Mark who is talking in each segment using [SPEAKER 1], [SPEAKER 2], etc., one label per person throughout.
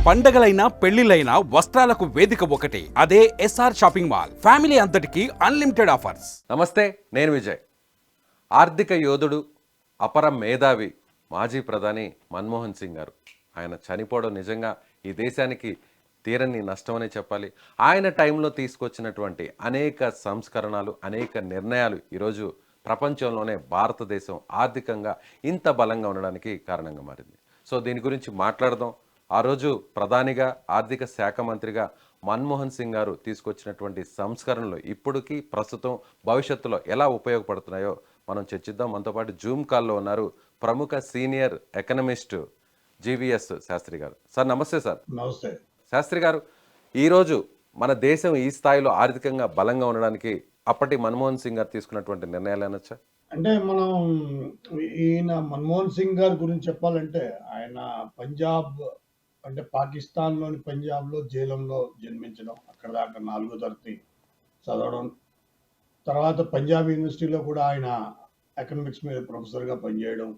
[SPEAKER 1] పండగలైనా పెళ్లిలైనా వస్త్రాలకు వేదిక ఒకటి. అదే ఎస్ఆర్ షాపింగ్ మాల్. ఫ్యామిలీ అంతటికి అన్లిమిటెడ్ ఆఫర్స్.
[SPEAKER 2] నమస్తే, నేను విజయ్. ఆర్థిక యోధుడు, అపర మేధావి, మాజీ ప్రధాని మన్మోహన్ సింగ్ గారు. ఆయన చనిపోవడం నిజంగా ఈ దేశానికి తీరని నష్టమనే చెప్పాలి. ఆయన టైంలో తీసుకొచ్చినటువంటి అనేక సంస్కరణలు, అనేక నిర్ణయాలు ఈరోజు ప్రపంచంలోనే భారతదేశం ఆర్థికంగా ఇంత బలంగా ఉండడానికి కారణంగా మారింది. సో దీని గురించి మాట్లాడదాం. ఆ రోజు ప్రధానిగా, ఆర్థిక శాఖ మంత్రిగా మన్మోహన్ సింగ్ గారు తీసుకొచ్చినటువంటి సంస్కరణలు ఇప్పటికీ, ప్రస్తుతం, భవిష్యత్తులో ఎలా ఉపయోగపడుతున్నాయో మనం చర్చిద్దాం. మనతో పాటు జూమ్ కాల్లో ఉన్నారు ప్రముఖ సీనియర్ ఎకనమిస్ట్ జీవీఎస్ శాస్త్రి గారు. సార్ నమస్తే. సార్
[SPEAKER 3] నమస్తే.
[SPEAKER 2] శాస్త్రి గారు, ఈరోజు మన దేశం ఈ స్థాయిలో ఆర్థికంగా బలంగా ఉండడానికి అప్పటి మన్మోహన్ సింగ్ గారు తీసుకున్నటువంటి నిర్ణయాలు అనొచ్చా?
[SPEAKER 3] అంటే మనం ఈయన మన్మోహన్ సింగ్ గారి గురించి చెప్పాలంటే, ఆయన పంజాబ్ అంటే పాకిస్తాన్లోని పంజాబ్లో జైలంలో జన్మించడం, అక్కడ దాకా 4వ తరగతి చదవడం, తర్వాత పంజాబ్ యూనివర్సిటీలో కూడా ఆయన ఎకనామిక్స్ మీద ప్రొఫెసర్గా పనిచేయడం,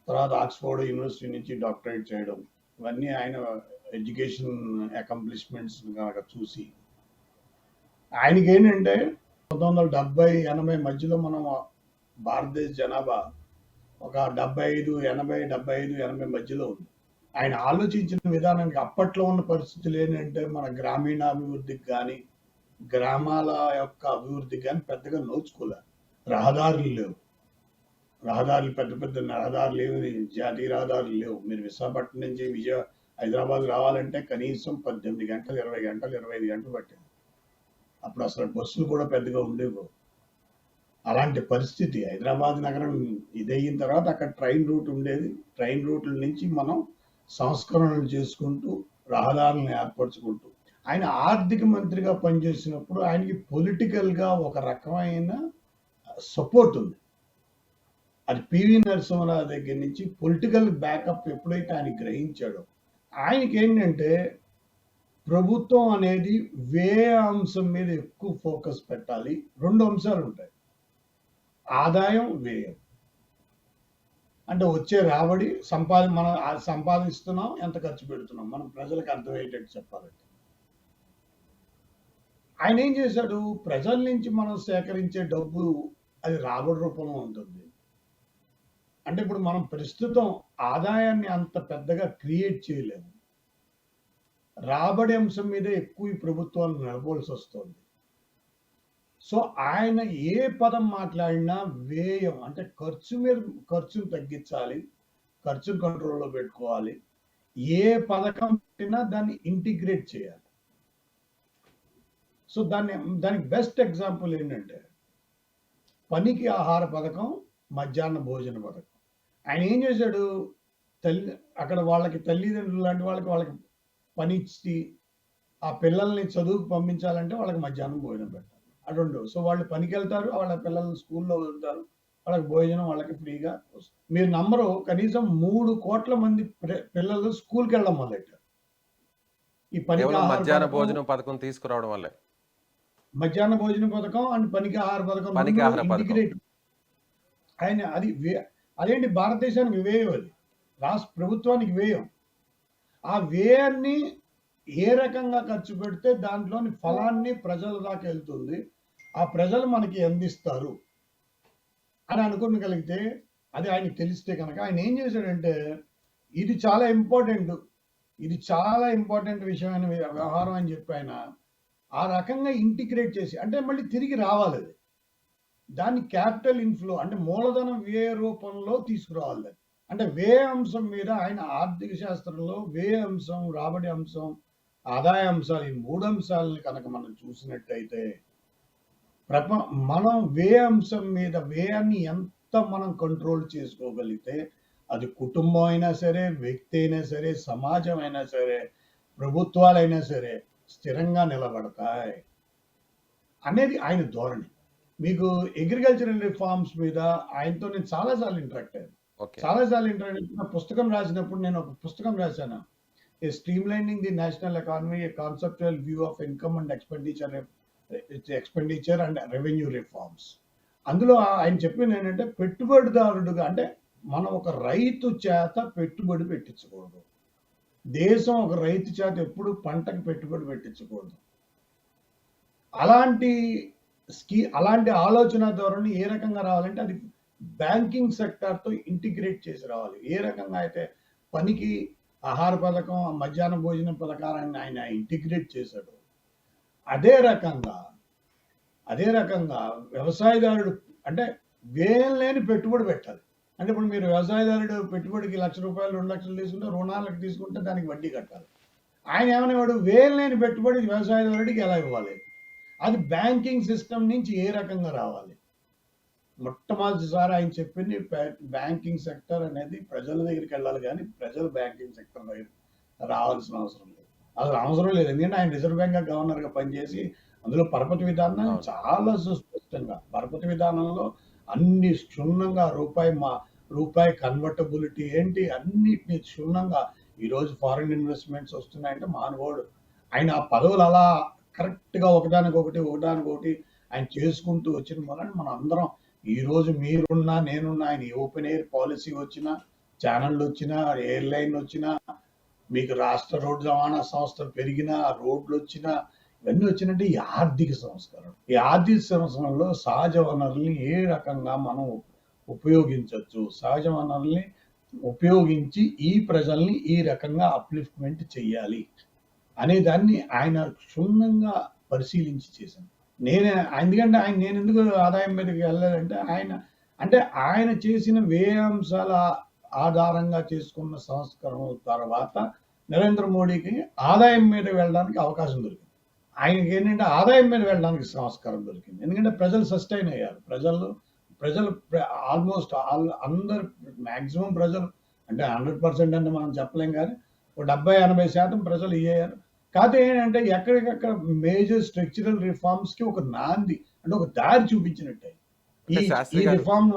[SPEAKER 3] తర్వాత ఆక్స్ఫోర్డ్ యూనివర్సిటీ నుంచి డాక్టరేట్ చేయడం, ఇవన్నీ ఆయన ఎడ్యుకేషన్ అకాంప్లిష్మెంట్స్ కనుక చూసి ఆయనకి ఏంటంటే 1970-80 మధ్యలో మనం భారతదేశ జనాభా ఒక 75-80 మధ్యలో ఉంది. ఆయన ఆలోచించిన విధానానికి అప్పట్లో ఉన్న పరిస్థితులు ఏంటంటే, మన గ్రామీణాభివృద్ధికి కానీ, గ్రామాల యొక్క అభివృద్ధికి కానీ పెద్దగా నోచుకోలేదు. రహదారులు లేవు, పెద్ద పెద్ద రహదారులు లేవు, జాతీయ రహదారులు లేవు. మీరు విశాఖపట్నం నుంచి హైదరాబాద్ రావాలంటే కనీసం 18 గంటలు, 20 గంటలు, 25 గంటలు పట్టింది. అప్పుడు అసలు బస్సులు కూడా పెద్దగా ఉండేవి. అలాంటి పరిస్థితి. హైదరాబాద్ నగరం ఇదయిన తర్వాత అక్కడ ట్రైన్ రూట్ ఉండేది. ట్రైన్ రూట్ల నుంచి మనం సంస్కరణలు చేసుకుంటూ, రహదారులను ఏర్పరచుకుంటూ, ఆయన ఆర్థిక మంత్రిగా పనిచేసినప్పుడు ఆయనకి పొలిటికల్గా ఒక రకమైన సపోర్ట్ ఉంది. అది పివి నరసింహరావు దగ్గర నుంచి పొలిటికల్ బ్యాకప్ ఎప్పుడైతే ఆయన గ్రహించాడో, ఆయనకి ఏంటంటే ప్రభుత్వం అనేది వ్యయ అంశం మీద ఎక్కువ ఫోకస్ పెట్టాలి. 2 అంశాలు ఉంటాయి: ఆదాయం, వ్యయం. అంటే వచ్చే రాబడి, మనం సంపాదిస్తున్నాం, ఎంత ఖర్చు పెడుతున్నాం, మనం ప్రజలకు అర్థమయ్యేటట్టు చెప్పాలంటే. ఆయన ఏం చేశాడు, ప్రజల నుంచి మనం సేకరించే డబ్బు అది రాబడి రూపంలో ఉంటుంది. అంటే ఇప్పుడు మనం ప్రస్తుతం ఆదాయాన్ని అంత పెద్దగా క్రియేట్ చేయలేము. రాబడి అంశం మీద ఎక్కువ ఈ ప్రభుత్వాలు నడపవలసి వస్తుంది. సో ఆయన ఏ పదం మాట్లాడినా వ్యయం అంటే ఖర్చును తగ్గించాలి, ఖర్చును కంట్రోల్లో పెట్టుకోవాలి. ఏ పథకం పెట్టినా దాన్ని ఇంటిగ్రేట్ చేయాలి. సో దానికి బెస్ట్ ఎగ్జాంపుల్ ఏంటంటే, పనికి ఆహార పథకం, మధ్యాహ్న భోజన పథకం. ఆయన ఏం చేశాడు, అక్కడ వాళ్ళకి తల్లిదండ్రులు లాంటి వాళ్ళకి పని ఇచ్చి ఆ పిల్లల్ని చదువుకు పంపించాలంటే వాళ్ళకి మధ్యాహ్నం భోజనం పెట్టాలి. అటు సో వాళ్ళు పనికి వెళ్తారు, వాళ్ళ పిల్లల్ని స్కూల్లో వదులుతారు, వాళ్ళకి భోజనం వాళ్ళకి ఫ్రీగా వస్తుంది. మీరు నమ్మరు, కనీసం 3 కోట్ల మంది పిల్లలు స్కూల్కి వెళ్ళడం మొదలెట్టారు ఈ
[SPEAKER 2] మధ్యాహ్న భోజనం పథకం తీసుకురావడం వల్లే.
[SPEAKER 3] మధ్యాహ్న భోజన పథకం అండ్ పనికి ఆహార పథకం ఇంటిగ్రేట్. ఆయన అదేంటి, భారతదేశానికి వ్యయం, అది రాష్ట్ర ప్రభుత్వానికి వ్యయం. ఆ వ్యయాన్ని ఏ రకంగా ఖర్చు పెడితే దాంట్లోని ఫలాన్ని ప్రజల దాకా వెళ్తుంది, ఆ ప్రజలు మనకి అందిస్తారు అని అనుకోగలిగితే, అది ఆయనకి తెలిస్తే కనుక ఆయన ఏం చేశాడంటే, ఇది చాలా ఇంపార్టెంట్ విషయమైన వ్యవహారం అని చెప్పి ఆయన ఆ రకంగా ఇంటిగ్రేట్ చేసి, అంటే మళ్ళీ తిరిగి రావాలి, అది దాన్ని క్యాపిటల్ ఇన్ఫ్లో అంటే మూలధనం వ్యయ రూపంలో తీసుకురావాలి. అంటే వ్యయ అంశం మీద ఆయన ఆర్థిక శాస్త్రంలో వ్యయ అంశం, రాబడి అంశం, ఆదాయ అంశాలు, ఈ 3 అంశాలని కనుక మనం చూసినట్టయితే, మనం వ్యయ అంశం మీద వ్యయాన్ని ఎంత మనం కంట్రోల్ చేసుకోగలిగితే, అది కుటుంబం అయినా సరే, వ్యక్తి అయినా సరే, సమాజం అయినా సరే, ప్రభుత్వాలైనా సరే స్థిరంగా నిలబడతాయి అనేది ఆయన ధోరణి. మీకు అగ్రికల్చరల్ రిఫార్మ్స్ మీద ఆయనతో నేను చాలాసార్లు ఇంటరాక్ట్ అయ్యాను. పుస్తకం రాసినప్పుడు నేను ఒక పుస్తకం రాశాను, streamlining the national economy, a conceptual view of income and expenditure and revenue reforms. అందులో ఆయన చెప్పింది ఏంటంటే, పెట్టుబడిదారుడుగా అంటే మనం ఒక రైతు చేత పెట్టుబడి పెట్టించకూడదు. దేశం ఒక రైతు చేత ఎప్పుడు పంటకు పెట్టుబడి పెట్టించకూడదు. అలాంటి అలాంటి ఆలోచన ధోరణి ఏ రకంగా రావాలంటే అది బ్యాంకింగ్ సెక్టార్తో ఇంటిగ్రేట్ చేసి రావాలి. ఏ రకంగా అయితే పనికి ఆహార పథకం, మధ్యాహ్న భోజన పథకాన్ని ఆయన ఇంటిగ్రేట్ చేశాడు, అదే రకంగా వ్యవసాయదారుడు అంటే వ్యయం లేని పెట్టుబడి పెట్టాలి. అంటే ఇప్పుడు మీరు వ్యవసాయదారుడు పెట్టుబడికి ₹1,00,000 2,00,000 తీసుకుంటే రుణాలకు తీసుకుంటే దానికి వడ్డీ కట్టాలి. ఆయన ఏమనేవాడు, వ్యయం లేని పెట్టుబడి వ్యవసాయదారుడికి ఎలా ఇవ్వాలి, అది బ్యాంకింగ్ సిస్టమ్ నుంచి ఏ రకంగా రావాలి. మొట్టమొదటిసారి ఆయన చెప్పింది బ్యాంకింగ్ సెక్టర్ అనేది ప్రజల దగ్గరికి వెళ్ళాలి, కానీ ప్రజలు బ్యాంకింగ్ సెక్టర్ దగ్గర రావాల్సిన అవసరం లేదు. అసలు అవసరం లేదు. ఎందుకంటే ఆయన రిజర్వ్ బ్యాంక్ గవర్నర్గా పనిచేసి అందులో పరపతి విధానం చాలా సుస్పష్టంగా, పరపతి విధానంలో అన్ని క్షుణ్ణంగా రూపాయి కన్వర్టబిలిటీ ఏంటి అన్నిటిని క్షుణ్ణంగా ఈరోజు ఫారిన్ ఇన్వెస్ట్మెంట్స్ వస్తున్నాయంటే మానవుడు ఆయన ఆ పదవులు అలా కరెక్ట్గా ఒకదానికొకటి ఆయన చేసుకుంటూ వచ్చిన వలన మనం అందరం ఈరోజు మీరున్నా నేనున్నా, ఆయన ఓపెన్ ఎయిర్ పాలసీ వచ్చినా, ఛానళ్ళు వచ్చినా, ఎయిర్లైన్ వచ్చినా, మీకు రాష్ట్ర రోడ్డు రవాణా సంస్థలు పెరిగినా, రోడ్లు వచ్చినా, ఇవన్నీ వచ్చినట్టే ఈ ఆర్థిక సంస్కరణ. ఈ ఆర్థిక సంస్కరణలో సహజ వనరుల్ని ఏ రకంగా మనం ఉపయోగించవచ్చు, సహజ వనరుల్ని ఉపయోగించి ఈ ప్రజల్ని ఈ రకంగా అప్లిఫ్ట్మెంట్ చెయ్యాలి అనే దాన్ని ఆయన క్షుణ్ణంగా పరిశీలించి చేశాను. ఎందుకంటే నేను ఎందుకు ఆదాయం మీదకి వెళ్ళాలంటే ఆయన చేసిన వ్యయాంశాల ఆధారంగా చేసుకున్న సంస్కరణ తర్వాత నరేంద్ర మోడీకి ఆదాయం మీద వెళ్ళడానికి అవకాశం దొరికింది. ఆయనకి ఏంటంటే ఆదాయం మీద వెళ్ళడానికి సంస్కారం దొరికింది. ఎందుకంటే ప్రజలు సస్టైన్ అయ్యారు. ప్రజలు ఆల్మోస్ట్ అందరు మ్యాక్సిమం ప్రజలు అంటే 100% అంటే మనం చెప్పలేం, కానీ 70-80% ప్రజలు అయ్యారు. కాకపోతే ఏంటంటే ఎక్కడికక్కడ మేజర్ స్ట్రక్చరల్ రిఫార్మ్స్ కి ఒక నాంది అంటే ఒక దారి చూపించినట్టే ఈ రిఫార్మ్.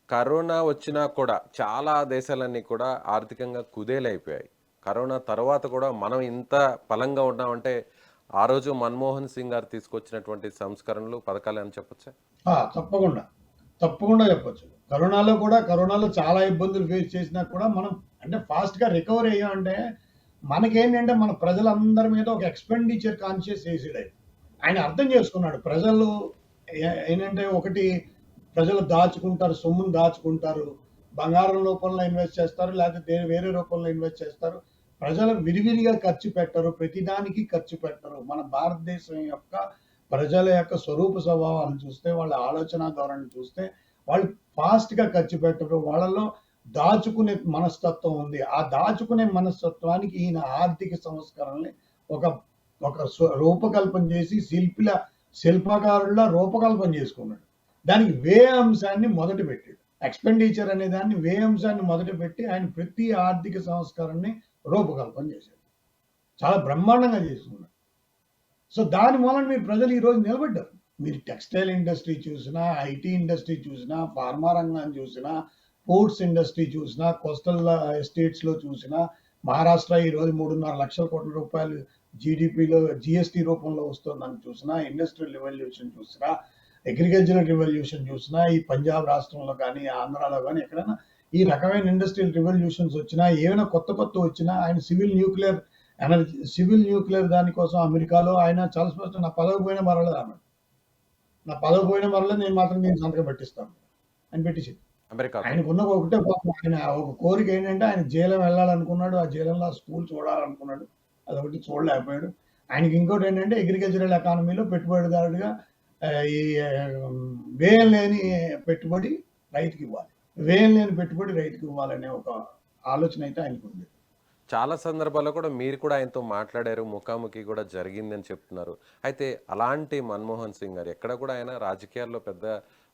[SPEAKER 2] కరోనా వచ్చినా కూడా చాలా దేశాలన్నీ కూడా ఆర్థికంగా కుదేలైపోయాయి. కరోనా తర్వాత కూడా మనం ఇంత బలంగా ఉన్నామంటే ఆ రోజు మన్మోహన్ సింగ్ గారు తీసుకొచ్చినటువంటి సంస్కరణలు, పథకాలు అని చెప్పొచ్చా?
[SPEAKER 3] తప్పకుండా చెప్పొచ్చు. కరోనాలో చాలా ఇబ్బందులు ఫేస్ చేసినా కూడా మనం అంటే ఫాస్ట్ గా రికవర్ అయ్యామంటే మనకేంటంటే మన ప్రజలందరి మీద ఒక ఎక్స్పెండిచర్ కాన్షియస్ వేసాడు ఆయన అర్థం చేసుకున్నాడు. ప్రజలు ఏంటంటే ఒకటి ప్రజలు దాచుకుంటారు, సొమ్మును దాచుకుంటారు, బంగారం రూపంలో ఇన్వెస్ట్ చేస్తారు, లేకపోతే వేరే రూపంలో ఇన్వెస్ట్ చేస్తారు. ప్రజలు విరివిరిగా ఖర్చు పెట్టరు, ప్రతిదానికి ఖర్చు పెట్టరు. మన భారతదేశం యొక్క ప్రజల యొక్క స్వరూప స్వభావాలను చూస్తే, వాళ్ళ ఆలోచన ధోరణి చూస్తే వాళ్ళు ఫాస్ట్ గా ఖర్చు పెట్టరు. వాళ్ళలో దాచుకునే మనస్తత్వం ఉంది. ఆ దాచుకునే మనస్తత్వానికి ఈయన ఆర్థిక సంస్కరణని ఒక రూపకల్పన చేసి శిల్పకారుల రూపకల్పన చేసుకున్నాడు. దానికి వ్యయ అంశాన్ని మొదట పెట్టాడు. ఎక్స్పెండిచర్ అనే దాన్ని వ్యయ అంశాన్ని మొదట పెట్టి ఆయన ప్రతి ఆర్థిక సంస్కరణని రూపకల్పన చేశాడు. చాలా బ్రహ్మాండంగా చేసుకున్నాడు. సో దాని మూలన మీరు ప్రజలు ఈరోజు నిలబడ్డారు. మీరు టెక్స్టైల్ ఇండస్ట్రీ చూసినా, ఐటీ ఇండస్ట్రీ చూసినా, ఫార్మా రంగాన్ని చూసినా, పోర్ట్స్ ఇండస్ట్రీ చూసినా, కోస్టల్ ఎస్టేట్స్ లో చూసినా, మహారాష్ట్ర ఈరోజు 3.5 లక్షల కోట్ల రూపాయలు జీడిపిలో జిఎస్టీ రూపంలో వస్తుందని చూసినా, ఇండస్ట్రియల్ రెవల్యూషన్ చూసినా, అగ్రికల్చరల్ రెవల్యూషన్ చూసినా, ఈ పంజాబ్ రాష్ట్రంలో కానీ ఆంధ్రాలో కానీ ఎక్కడైనా ఈ రకమైన ఇండస్ట్రియల్ రెవల్యూషన్స్ వచ్చినా, ఏమైనా కొత్త వచ్చినా, ఆయన సివిల్ న్యూక్లియర్ దానికోసం అమెరికాలో ఆయన చాలా స్పష్టం, నా పదవి పోయిన మరలేదు అన్నాడు. నా పదవి పోయిన మరలేదు, నేను మాత్రం నేను సంతకం పెట్టిస్తాను అని పెట్టించింది. ఆయనకున్న ఒకటే ఆయన ఒక కోరిక ఏంటంటే ఆయన జైలం వెళ్ళాలనుకున్నాడు. ఆ జైలంలో స్కూల్ చూడాలనుకున్నాడు, అదొకటి చూడలేకపోయాడు. ఆయనకి ఇంకోటి ఏంటంటే అగ్రికల్చరల్ ఎకానమీలో పెట్టుబడిదారుడిగా ఈ వ్యయం లేని పెట్టుబడి రైతుకి ఇవ్వాలనే ఒక ఆలోచన అయితే ఆయనకు ఉంది.
[SPEAKER 2] చాలా సందర్భాల్లో కూడా మీరు కూడా ఆయనతో మాట్లాడారు, ముఖాముఖి కూడా జరిగిందని చెప్తున్నారు. అయితే అలాంటి మన్మోహన్ సింగ్ గారు ఎక్కడ కూడా ఆయన రాజకీయాల్లో పెద్ద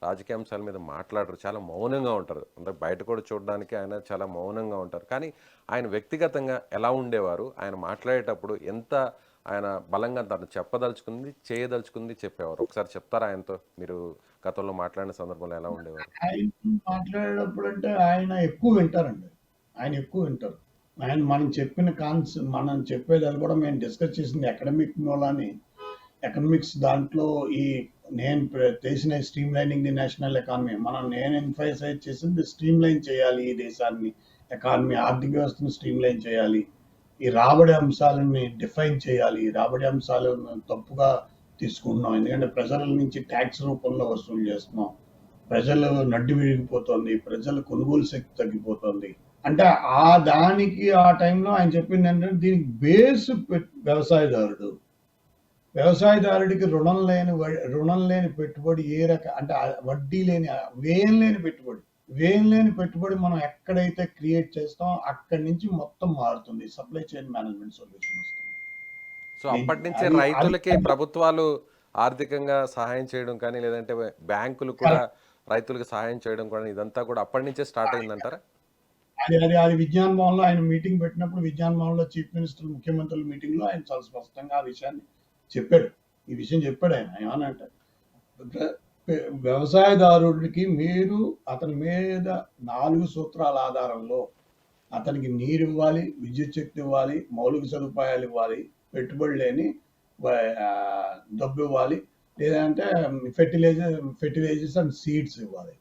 [SPEAKER 2] రాజకీయ అంశాల మీద మాట్లాడరు, చాలా మౌనంగా ఉంటారు. అంటే బయట కూడా చూడడానికి ఆయన చాలా మౌనంగా ఉంటారు. కానీ ఆయన వ్యక్తిగతంగా ఎలా ఉండేవారు, ఆయన మాట్లాడేటప్పుడు ఎంత ఆయన బలంగా తను చెప్పదలుచుకుంది చేయదలుచుకుంది చెప్పేవారు. ఒకసారి చెప్తారా ఆయనతో మీరు గతంలో మాట్లాడిన సందర్భంలో ఎలా ఉండేవారు?
[SPEAKER 3] ఆయన మాట్లాడేటప్పుడు అంటే ఆయన ఎక్కువ వింటారు. మనం చెప్పిన మనం చెప్పేది అది కూడా మేము డిస్కస్ చేసింది ఎకనామిక్స్ దాంట్లో నేను చేసిన stream lining the national economy. నేను ఎంఫసైజ్ చేసింది స్ట్రీమ్ లైన్ చేయాలి ఈ దేశాన్ని, ఎకానమీ ఆర్థిక వ్యవస్థను స్ట్రీమ్ లైన్ చేయాలి. ఈ రాబడి అంశాలని డిఫైన్ చేయాలి. ఈ రాబడి అంశాలను తప్పుగా తీసుకుంటున్నాం. ఎందుకంటే ప్రజల నుంచి ట్యాక్స్ రూపంలో వసూలు చేస్తున్నాం. ప్రజలు నడ్డి విరిగిపోతుంది. ప్రజల కొనుగోలు శక్తి తగ్గిపోతుంది. అంటే దానికి ఆ టైంలో ఆయన చెప్పింది ఏంటంటే దీనికి బేస్ వ్యవసాయదారుడు. వ్యవసాయదారుడికి రుణం లేని పెట్టుబడి ఏ అంటే వడ్డీ లేని వ్యయం లేని పెట్టుబడి మనం ఎక్కడైతే క్రియేట్ చేస్తామో అక్కడి నుంచి మొత్తం మారుతుంది. సప్లై చైన్ మేనేజ్మెంట్ సొల్యూషన్ వస్తుంది.
[SPEAKER 2] సో అప్పటి నుంచే రైతులకి ప్రభుత్వాలు ఆర్థికంగా సహాయం చేయడం కానీ లేదంటే బ్యాంకులు కూడా రైతులకు సహాయం చేయడం కూడా ఇదంతా కూడా అప్పటి నుంచే స్టార్ట్ అయిందంటారా?
[SPEAKER 3] అది విజ్ఞాన్ భవన్లో ఆయన మీటింగ్ పెట్టినప్పుడు విజ్ఞాన్ భవన్లో చీఫ్ మినిస్టర్ ముఖ్యమంత్రుల మీటింగ్ లో ఆయన చాలా స్పష్టంగా ఆ విషయాన్ని చెప్పాడు. ఈ విషయం చెప్పాడు ఆయన. ఏమనంటే వ్యవసాయదారుడికి మీరు అతని మీద 4 సూత్రాల ఆధారంలో అతనికి నీరు ఇవ్వాలి, విద్యుత్ శక్తి ఇవ్వాలి, మౌలిక సదుపాయాలు ఇవ్వాలి, పెట్టుబడి లేని డబ్బు ఇవ్వాలి, లేదంటే ఫెర్టిలైజర్స్ అండ్ సీడ్స్ ఇవ్వాలి.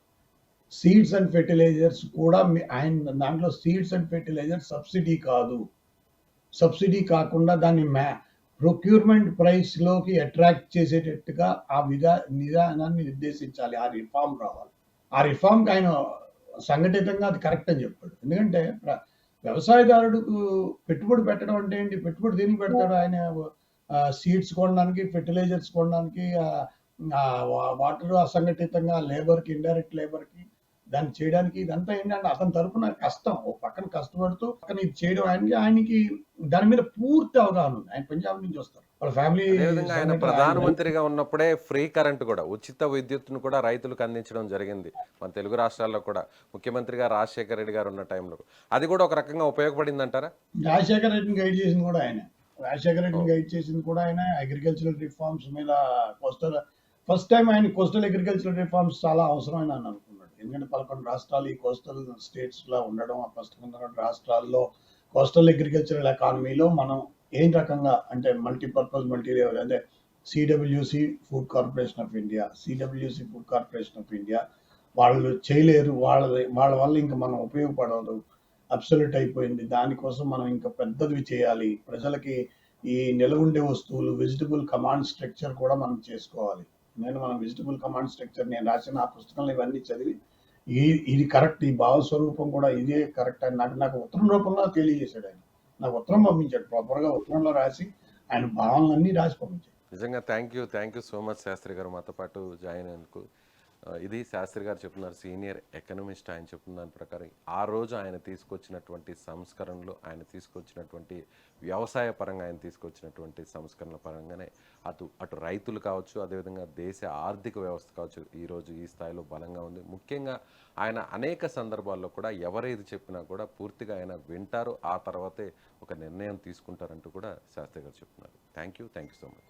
[SPEAKER 3] సీడ్స్ అండ్ ఫెర్టిలైజర్స్ కూడా ఆయన దాంట్లో సీడ్స్ అండ్ ఫెర్టిలైజర్స్ సబ్సిడీ కాదు. సబ్సిడీ కాకుండా దాన్ని ప్రొక్యూర్మెంట్ ప్రైస్ లోకి అట్రాక్ట్ చేసేటట్టుగా ఆ విధానాన్ని నిర్దేశించాలి. ఆ రిఫార్మ్ రావాలి. ఆ రిఫార్మ్కి ఆయన సంఘటితంగా అది కరెక్ట్ అని చెప్పాడు. ఎందుకంటే వ్యవసాయదారుడుకు పెట్టుబడి పెట్టడం అంటే ఏంటి? పెట్టుబడి దేనికి పెడతాడు? ఆయన సీడ్స్ కొనడానికి, ఫెర్టిలైజర్స్ కొనడానికి, వాటర్ అసంఘటితంగా లేబర్కి, ఇండైరెక్ట్ లేబర్కి దాన్ని చేయడానికి. ఇదంతా ఏంటంటే అతని తరపున కష్టం. ఓ పక్కన కష్టపడుతూ పక్కన ఇది చేయడం ఆయనకి దాని మీద పూర్తి అవగాహన ఉంది. ఆయన పంజాబ్ నుంచి వస్తారు. వాళ్ళ ఫ్యామిలీ.
[SPEAKER 2] ఆయన ప్రధానమంత్రిగా ఉన్నప్పుడే ఫ్రీ కరెంట్ కూడా, ఉచిత విద్యుత్తును కూడా రైతులకు అందించడం జరిగింది మన తెలుగు రాష్ట్రాల్లో కూడా. ముఖ్యమంత్రిగా రాజశేఖర రెడ్డి గారు ఉన్న టైంలో అది కూడా ఒక రకంగా ఉపయోగపడింది అంటారా?
[SPEAKER 3] రాజశేఖర రెడ్డిని గైడ్ చేసింది కూడా ఆయన. అగ్రికల్చరల్ రిఫార్మ్స్ మీద ఫస్ట్ టైం ఆయన కోస్టల్ అగ్రికల్చరల్ రిఫార్మ్స్ చాలా అవసరమైన అని అనుకున్నాడు. ఎందుకంటే 11 రాష్ట్రాలు ఈ కోస్టల్ స్టేట్స్ లో ఉండడం, ఆ ఫస్ట్ 2 రాష్ట్రాల్లో కోస్టల్ అగ్రికల్చరల్ ఎకానమీలో మనం ఏం రకంగా అంటే మల్టీపర్పస్ మల్టీలేవల్ అంటే CWC food corporation of India వాళ్ళు చేయలేరు. వాళ్ళ వల్ల ఇంకా మనం ఉపయోగపడదు, అబ్సల్యూట్ అయిపోయింది. దానికోసం మనం ఇంకా పెద్దది చేయాలి. ప్రజలకి ఈ నిల్వ ఉండే వస్తువులు వెజిటబుల్ కమాండ్ స్ట్రక్చర్ కూడా మనం చేసుకోవాలి. మనం వెజిటబుల్ కమాండ్ స్ట్రక్చర్ నేను రాసిన ఆ పుస్తకంలో ఇవన్నీ చదివి ఇది కరెక్ట్, ఈ భావస్వరూపం కూడా ఇదే కరెక్ట్ అని నాకు ఉత్తరం రూపంలో తెలియజేశాడు. ఆయన నాకు ఉత్తరం పంపించాడు. ప్రాపర్గా ఉత్తరంలో రాసి ఆయన భావనలన్నీ రాసి పంపించాడు.
[SPEAKER 2] నిజంగా thank you so much Shastri garu మాతో పాటు జాయిన్ అయినందుకు. ఇది శాస్త్రి గారు చెప్తున్నారు, సీనియర్ ఎకనమిస్ట్. ఆయన చెప్తున్న దాని ప్రకారం ఆ రోజు ఆయన తీసుకొచ్చినటువంటి సంస్కరణలు, ఆయన తీసుకొచ్చినటువంటి వ్యవసాయ పరంగా ఆయన తీసుకొచ్చినటువంటి సంస్కరణల పరంగానే అటు రైతులు కావచ్చు, అదేవిధంగా దేశ ఆర్థిక వ్యవస్థ కావచ్చు ఈరోజు ఈ స్థాయిలో బలంగా ఉంది. ముఖ్యంగా ఆయన అనేక సందర్భాల్లో కూడా ఎవరేది చెప్పినా కూడా పూర్తిగా ఆయన వింటారు, ఆ తర్వాతే ఒక నిర్ణయం తీసుకుంటారంటూ కూడా శాస్త్రి గారు చెప్తున్నారు. Thank you so much.